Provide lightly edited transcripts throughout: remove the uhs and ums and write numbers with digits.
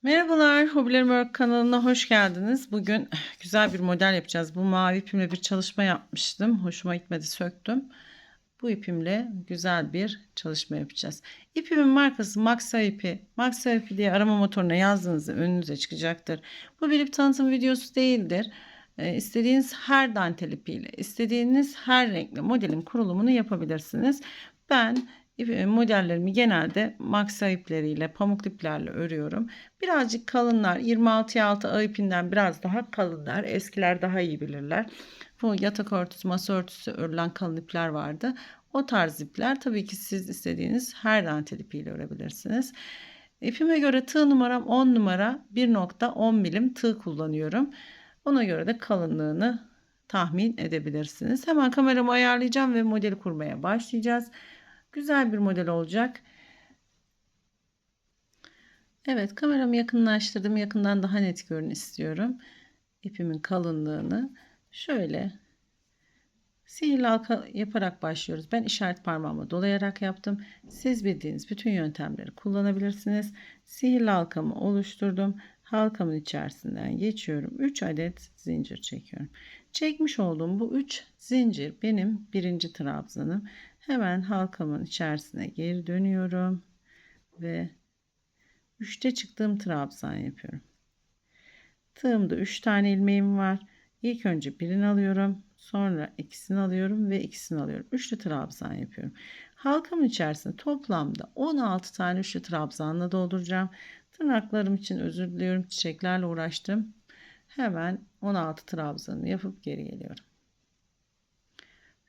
Merhabalar, Hobilerim Örgü kanalına hoş geldiniz. Bugün güzel bir model yapacağız. Bu mavi ipimle bir çalışma yapmıştım. Hoşuma gitmedi, söktüm. Bu ipimle güzel bir çalışma yapacağız. İpimin markası Maxia ipi. Maxia ipi diye arama motoruna yazdığınızda önünüze çıkacaktır. Bu bir ip tanıtım videosu değildir. İstediğiniz her dantel ipiyle, istediğiniz her renkli modelin kurulumunu yapabilirsiniz. Ben modellerimi genelde Maxia ipleriyle, pamuk iplerle örüyorum. Birazcık kalınlar, 26'ya 6 ağ ipinden biraz daha kalınlar. Eskiler daha iyi bilirler. Bu yatak örtüsü, masa örtüsü örülen kalın ipler vardı. O tarz ipler, tabii ki siz istediğiniz her dantel ipiyle örebilirsiniz. İpime göre tığ numaram 10 numara, 1,10 milim tığ kullanıyorum. Ona göre de kalınlığını tahmin edebilirsiniz. Hemen kameramı ayarlayacağım ve modeli kurmaya başlayacağız. Güzel bir model olacak. Evet, kameramı yakınlaştırdım. Yakından daha net görün istiyorum. İpimin kalınlığını şöyle sihirli halka yaparak başlıyoruz. Ben işaret parmağımı dolayarak yaptım. Siz bildiğiniz bütün yöntemleri kullanabilirsiniz. Sihirli halkamı oluşturdum. Halkamın içerisinden geçiyorum. 3 adet zincir çekiyorum. Çekmiş olduğum bu 3 zincir benim birinci trabzanım. Hemen halkamın içerisine geri dönüyorum ve 3'te çıktığım trabzan yapıyorum. Tığımda 3 tane ilmeğim var. İlk önce birini alıyorum, sonra ikisini alıyorum ve ikisini alıyorum. Üçlü trabzan yapıyorum. Halkamın içerisinde toplamda 16 tane üçlü trabzanla dolduracağım. Tırnaklarım için özür diliyorum. Çiçeklerle uğraştım. Hemen 16 trabzanı yapıp geri geliyorum.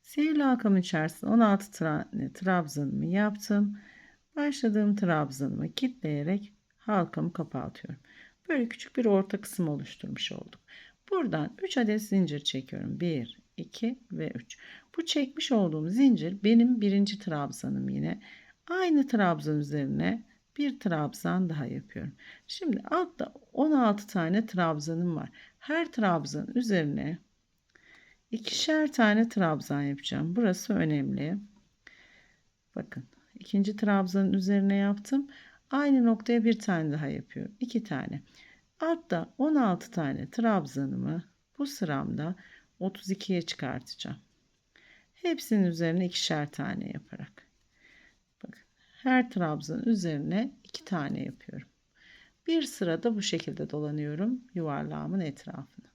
Sihirli halkamın içerisinde 16 tane trabzanımı yaptım. Başladığım trabzanımı kilitleyerek halkamı kapatıyorum. Böyle küçük bir orta kısım oluşturmuş olduk. Buradan 3 adet zincir çekiyorum. 1, 2 ve 3. Bu çekmiş olduğum zincir benim birinci trabzanım yine. Aynı trabzan üzerine bir trabzan daha yapıyorum. Şimdi altta 16 tane trabzanım var. Her trabzan üzerine ikişer tane trabzan yapacağım. Burası önemli. Bakın, ikinci trabzanın üzerine yaptım. Aynı noktaya bir tane daha yapıyorum. 2 tane. Altta 16 tane trabzanımı bu sıramda 32'ye çıkartacağım. Hepsinin üzerine ikişer tane yaparak. Bakın, her trabzanın üzerine 2 tane yapıyorum. Bir sırada bu şekilde dolanıyorum yuvarlağımın etrafını.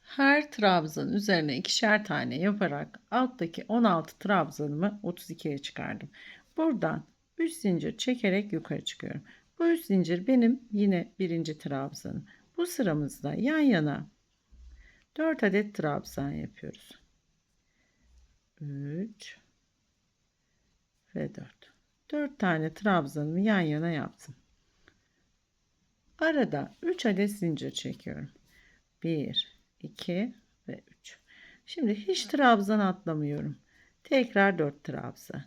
Her trabzanın üzerine ikişer tane yaparak alttaki 16 trabzanımı 32'ye çıkardım. Buradan 3 zincir çekerek yukarı çıkıyorum. Bu 3 zincir benim yine birinci trabzanım. Bu sıramızda yan yana 4 adet trabzan yapıyoruz. 3 ve 4. 4 tane trabzanımı yan yana yaptım. Arada 3 adet zincir çekiyorum. 1, 2 ve 3. Şimdi hiç trabzan atlamıyorum. Tekrar 4 trabzan.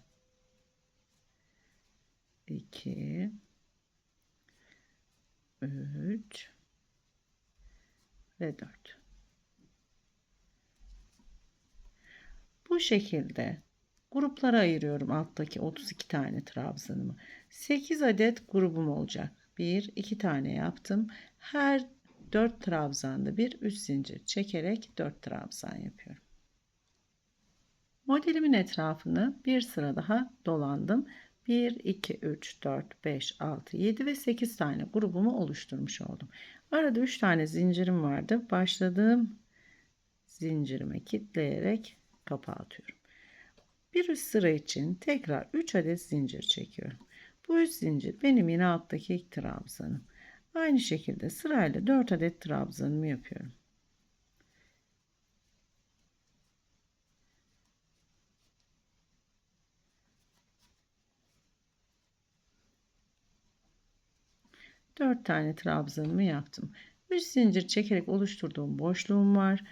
2, 3 ve 4. Bu şekilde gruplara ayırıyorum alttaki 32 tane trabzanımı. 8 adet grubum olacak. 1, 2 tane yaptım. Her 4 trabzanda bir 3 zincir çekerek 4 trabzan yapıyorum. Modelimin etrafını bir sıra daha dolandım. 1, 2, 3, 4, 5, 6, 7 ve 8 tane grubumu oluşturmuş oldum. Arada 3 tane zincirim vardı. Başladığım zincirime kilitleyerek kapatıyorum. Bir üst sıra için tekrar 3 adet zincir çekiyorum. Bu 3 zincir benim yine alttaki ilk trabzanım. Aynı şekilde sırayla 4 adet trabzanımı yapıyorum. Dört tane trabzanımı yaptım. 3 zincir çekerek oluşturduğum boşluğum var.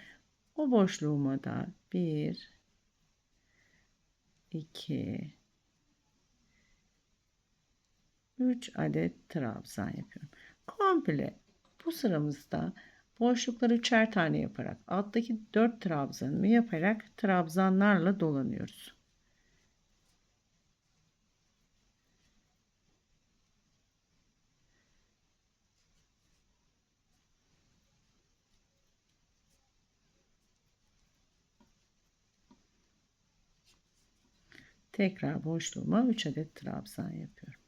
O boşluğuma da 1, 2, 3 adet trabzan yapıyorum. Komple bu sıramızda boşlukları üçer tane yaparak alttaki 4 trabzanımı yaparak trabzanlarla dolanıyoruz. Tekrar boşluğuma 3 adet trabzan yapıyorum.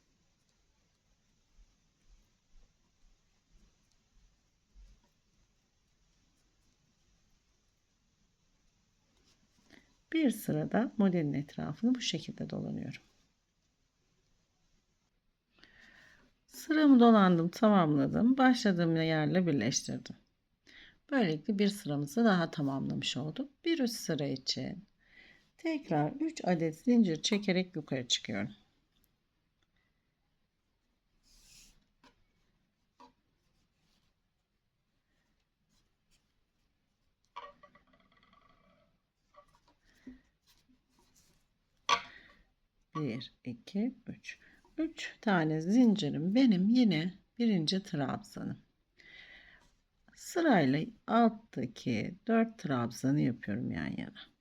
Bir sırada modelin etrafını bu şekilde dolanıyorum. Sıramı dolandım, tamamladım. Başladığım yerle birleştirdim. Böylelikle bir sıramızı daha tamamlamış olduk. Bir üst sıra için tekrar 3 adet zincir çekerek yukarı çıkıyorum. Bir, iki, üç. 3 tane zincirim benim yine birinci trabzanım. Sırayla alttaki 4 trabzanı yapıyorum yan yana.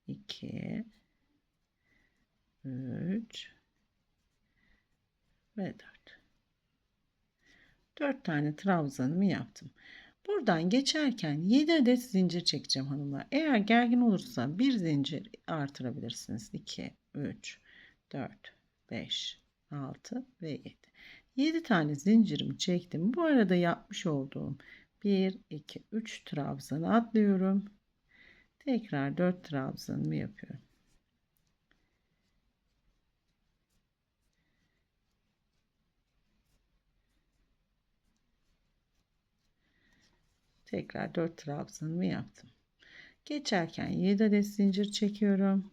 2, 3 ve 4. 4 tane trabzanımı yaptım. Buradan geçerken 7 adet zincir çekeceğim hanımlar. Eğer gergin olursa bir zincir artırabilirsiniz. 2, 3, 4, 5, 6 ve 7. 7 tane zincirimi çektim. Bu arada yapmış olduğum 1, 2, 3 trabzanı atlıyorum. Tekrar 4 trabzanımı yapıyorum. Tekrar 4 trabzanımı yaptım. Geçerken 7 adet zincir çekiyorum.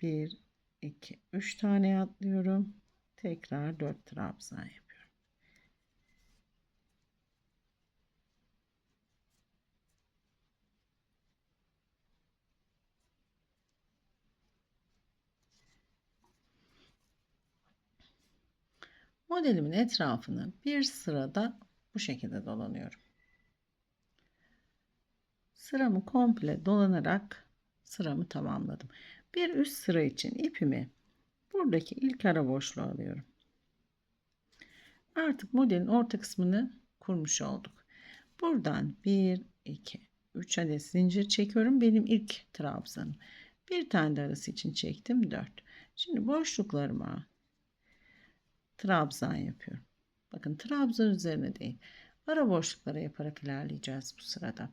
Bir, iki, üç tane atlıyorum. Tekrar 4 trabzan yapıyorum. Modelimin etrafını bir sırada bu şekilde dolanıyorum. Sıramı komple dolanarak sıramı tamamladım. Bir üst sıra için ipimi buradaki ilk ara boşluğa alıyorum. Artık modelin orta kısmını kurmuş olduk. Buradan 1, 2, 3 adet zincir çekiyorum. Benim ilk trabzanım. Bir tane de arası için çektim 4. Şimdi boşluklarıma trabzan yapıyorum. Bakın trabzan üzerine değil. Ara boşluklara yaparak ilerleyeceğiz bu sırada.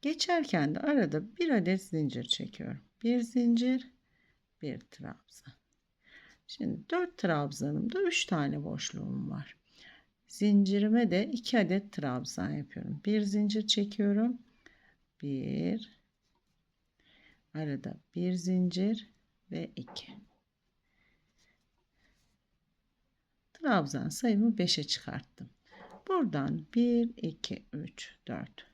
Geçerken de arada bir adet zincir çekiyorum. Bir zincir, bir trabzan. Şimdi 4 trabzanımda 3 tane boşluğum var. Zincirime de 2 adet trabzan yapıyorum. Bir zincir çekiyorum. Bir, arada bir zincir ve 2. Trabzan sayımı 5'e çıkarttım. Buradan 1, 2, 3, 4,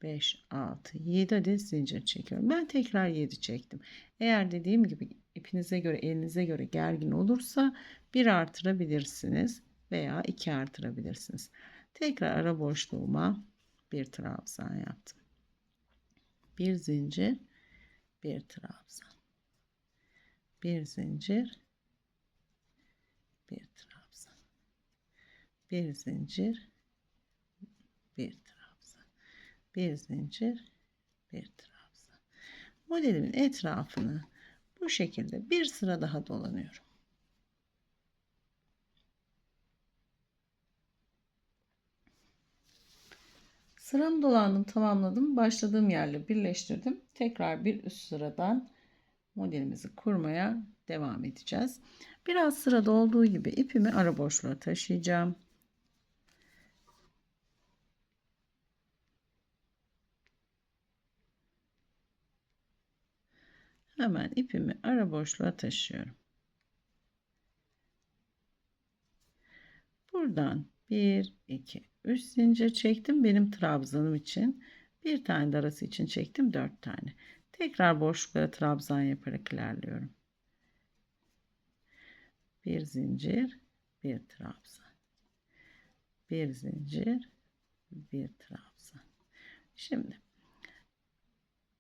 5, 6, 7 adet zincir çekiyorum. Ben tekrar 7 çektim. Eğer dediğim gibi ipinize göre, elinize göre gergin olursa 1 artırabilirsiniz veya 2 artırabilirsiniz. Tekrar ara boşluğuma bir trabzan yaptım. Bir zincir, bir trabzan. Bir zincir, bir trabzan. Bir zincir, bir trabzan. Bir zincir, bir trabzan. Modelimin etrafını bu şekilde bir sıra daha dolanıyorum. Sıramı dolandım, tamamladım. Başladığım yerle birleştirdim. Tekrar bir üst sıradan modelimizi kurmaya devam edeceğiz. Biraz sırada olduğu gibi ipimi ara boşluğa taşıyacağım. Hemen ipimi ara boşluğa taşıyorum. Buradan 1, 2, 3 zincir çektim. Benim trabzanım için. Bir tane de arası için çektim. 4 tane. Tekrar boşluklara trabzan yaparak ilerliyorum. Bir zincir, bir trabzan. Bir zincir, bir trabzan. Şimdi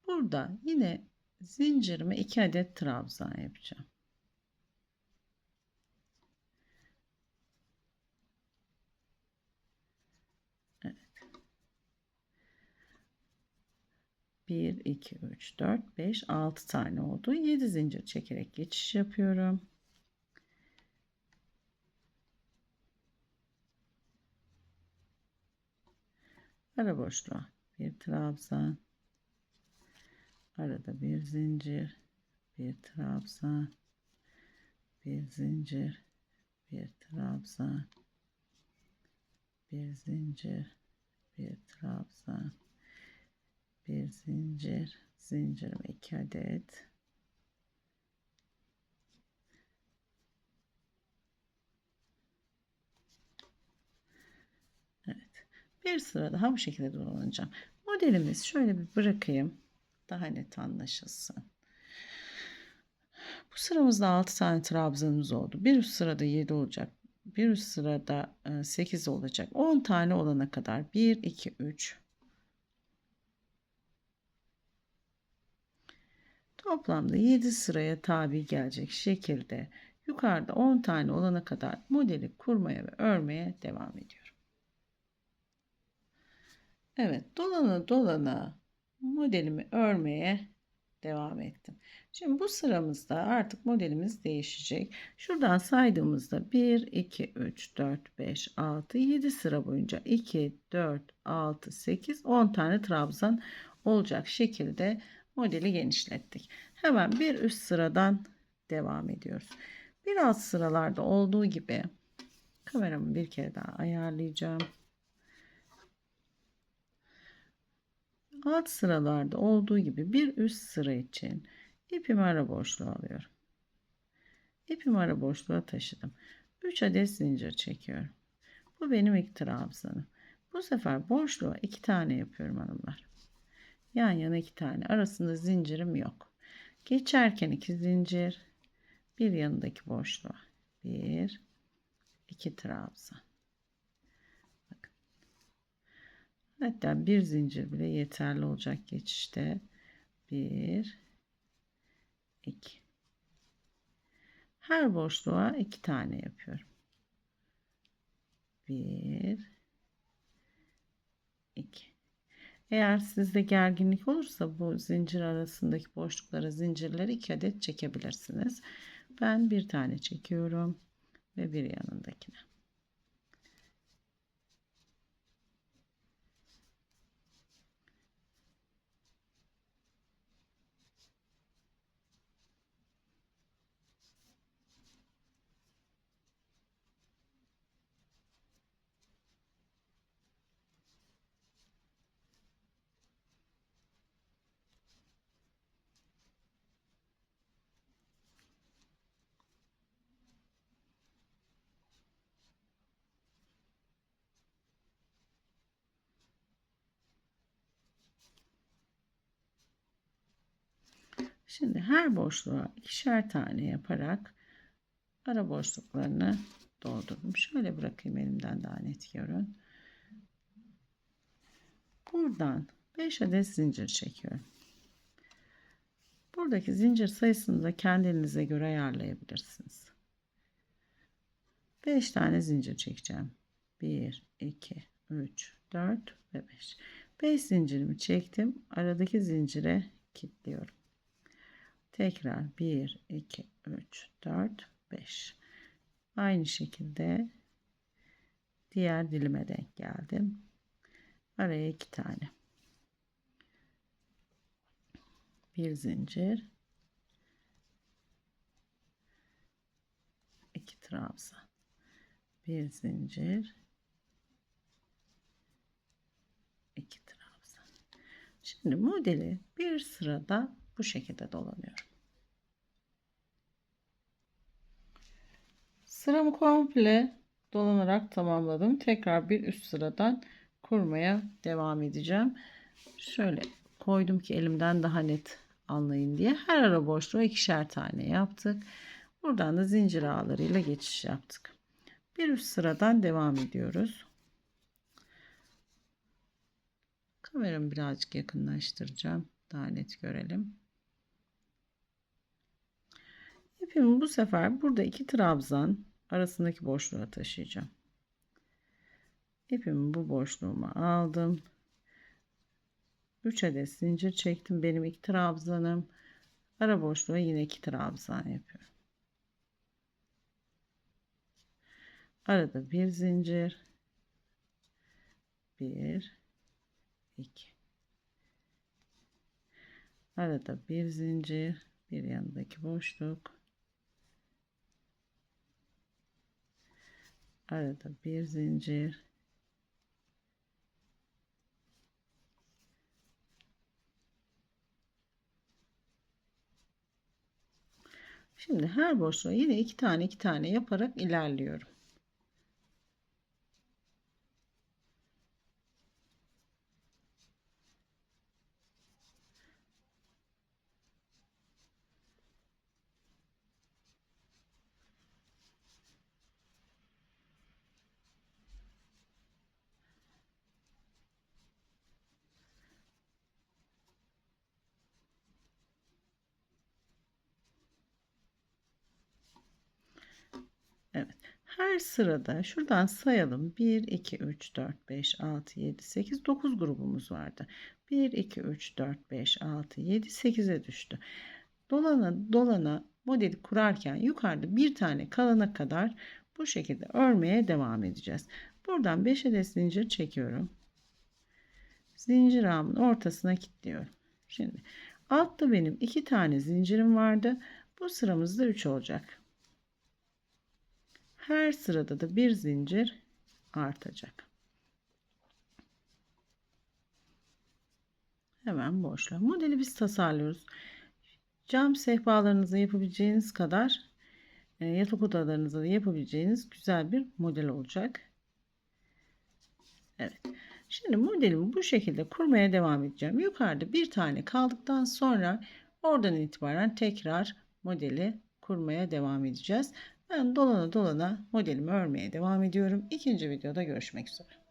burada yine zincirime 2 adet trabzan yapacağım. Evet. 1, 2, 3, 4, 5, 6 tane oldu. 7 zincir çekerek geçiş yapıyorum. Ara boşluğa bir trabzan, arada bir zincir, bir trabzan, bir zincir, bir trabzan, bir zincir, bir trabzan, bir zincir, zincirime 2 adet, evet, bir sıra daha bu şekilde dolanacağım. Modelimiz şöyle bir bırakayım, daha net anlaşılsın. Bu sıramızda 6 tane trabzanımız oldu. Bir üst sırada 7 olacak. Bir üst sırada 8 olacak. 10 tane olana kadar 1, 2, 3. Toplamda 7 sıraya tabi gelecek şekilde yukarıda 10 tane olana kadar modeli kurmaya ve örmeye devam ediyorum. Evet, dolana dolana modelimi örmeye devam ettim. Şimdi bu sıramızda artık modelimiz değişecek. Şuradan saydığımızda 1, 2, 3, 4, 5, 6, 7 sıra boyunca 2, 4, 6, 8, 10 tane trabzan olacak şekilde modeli genişlettik. Hemen bir üst sıradan devam ediyoruz. Bir alt sıralarda olduğu gibi kameramı bir kere daha ayarlayacağım. Alt sıralarda olduğu gibi bir üst sıra için ipimi ara boşluğa alıyorum. İpimi ara boşluğa taşıdım. 3 adet zincir çekiyorum. Bu benim ilk trabzanım. Bu sefer boşluğa 2 tane yapıyorum hanımlar. Yan yana 2 tane. Arasında zincirim yok. Geçerken 2 zincir. Bir yanındaki boşluğa 1, 2 trabzan. Bakın. Hatta bir zincir bile yeterli olacak geçişte. 1, 2. Her boşluğa 2 tane yapıyorum. 1, 2. Eğer sizde gerginlik olursa bu zincir arasındaki boşluklara zincirleri 2 adet çekebilirsiniz. Ben bir tane çekiyorum ve bir yanındakine. Şimdi her boşluğa ikişer tane yaparak ara boşluklarını doldurdum. Şöyle bırakayım, elimden daha net görün. Buradan 5 adet zincir çekiyorum. Buradaki zincir sayısını da kendinize göre ayarlayabilirsiniz. 5 tane zincir çekeceğim. 1, 2, 3, 4 ve 5. 5 zincirimi çektim. Aradaki zincire kilitliyorum. Tekrar 1, 2, 3, 4, 5. Aynı şekilde diğer dilime denk geldim. Araya 2 tane. Bir zincir. 2 trabzan. Bir zincir. 2 trabzan. Şimdi modeli bir sırada bu şekilde dolanıyorum. Sıramı komple dolanarak tamamladım. Tekrar bir üst sıradan kurmaya devam edeceğim. Şöyle koydum ki elimden daha net anlayın diye. Her ara boşluğa ikişer tane yaptık. Buradan da zincir ağlarıyla geçiş yaptık. Bir üst sıradan devam ediyoruz. Kameramı birazcık yakınlaştıracağım. Daha net görelim. İpimi bu sefer burada 2 trabzan arasındaki boşluğa taşıyacağım. İpimi bu boşluğuma aldım. 3 adet zincir çektim. Benim 2 trabzanım. Ara boşluğa yine 2 trabzan yapıyorum. Arada bir zincir. 1 2. Arada bir zincir, bir yanındaki boşluk. Arada bir zincir. Şimdi her boşluğa yine iki tane yaparak ilerliyorum. Evet. Her sırada şuradan sayalım. 1, 2, 3, 4, 5, 6, 7, 8, 9 grubumuz vardı. 1, 2, 3, 4, 5, 6, 7, 8'e düştü. Dolana dolana modeli kurarken yukarıda bir tane kalana kadar bu şekilde örmeye devam edeceğiz. Buradan 5 adet zincir çekiyorum. Zincir ağımın ortasına kilitliyorum. Şimdi altta benim 2 tane zincirim vardı. Bu sıramızda 3 olacak. Her sırada da bir zincir artacak. Hemen boşluğa. Modeli biz tasarlıyoruz. Cam sehpalarınızı yapabileceğiniz kadar yatak odalarınızda da yapabileceğiniz güzel bir model olacak. Evet. Şimdi modelimi bu şekilde kurmaya devam edeceğim. Yukarıda bir tane kaldıktan sonra oradan itibaren tekrar modeli kurmaya devam edeceğiz. Ben dolana dolana modelimi örmeye devam ediyorum. İkinci videoda görüşmek üzere.